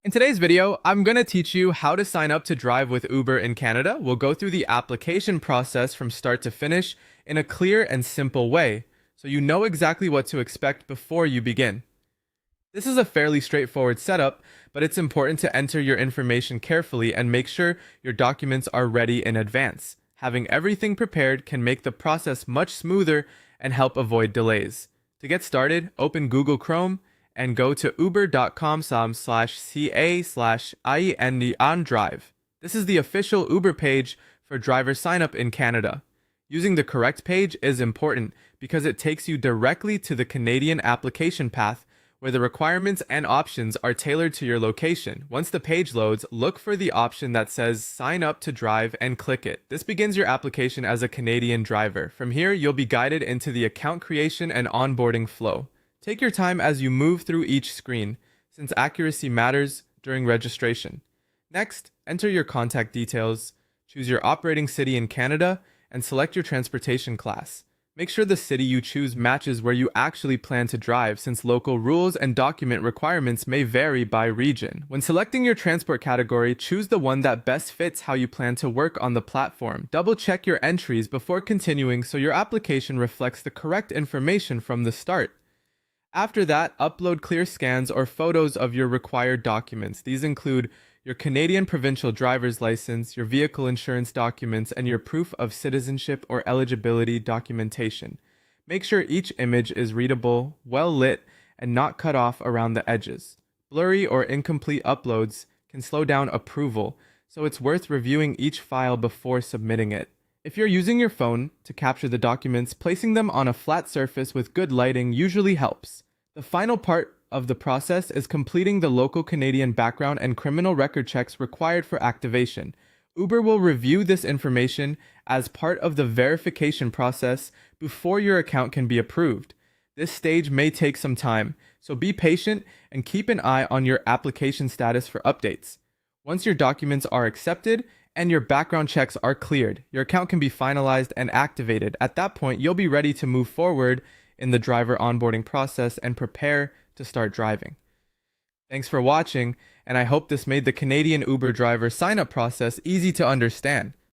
In today's video, I'm going to teach you how to sign up to drive with Uber in Canada. We'll go through the application process from start to finish in a clear and simple way, so you know exactly what to expect before you begin. This is a fairly straightforward setup, but it's important to enter your information carefully and make sure your documents are ready in advance. Having everything prepared can make the process much smoother and help avoid delays. To get started, open Google Chrome and go to uber.com/ca/IEND-on-drive. This is the official Uber page for driver sign-up in Canada. Using the correct page is important because it takes you directly to the Canadian application path where the requirements and options are tailored to your location. Once the page loads, look for the option that says Sign Up to Drive and click it. This begins your application as a Canadian driver. From here, you'll be guided into the account creation and onboarding flow. Take your time as you move through each screen, since accuracy matters during registration. Next, enter your contact details, choose your operating city in Canada, and select your transportation class. Make sure the city you choose matches where you actually plan to drive, since local rules and document requirements may vary by region. When selecting your transport category, choose the one that best fits how you plan to work on the platform. Double check your entries before continuing so your application reflects the correct information from the start. After that, upload clear scans or photos of your required documents. These include your Canadian provincial driver's license, your vehicle insurance documents, and your proof of citizenship or eligibility documentation. Make sure each image is readable, well lit, and not cut off around the edges. Blurry or incomplete uploads can slow down approval, so it's worth reviewing each file before submitting it. If you're using your phone to capture the documents, placing them on a flat surface with good lighting usually helps. The final part of the process is completing the local Canadian background and criminal record checks required for activation. Uber will review this information as part of the verification process before your account can be approved. This stage may take some time, so be patient and keep an eye on your application status for updates. Once your documents are accepted and your background checks are cleared, your account can be finalized and activated. At that point, you'll be ready to move forward in the driver onboarding process and prepare to start driving. Thanks for watching, and I hope this made the Canadian Uber driver sign-up process easy to understand.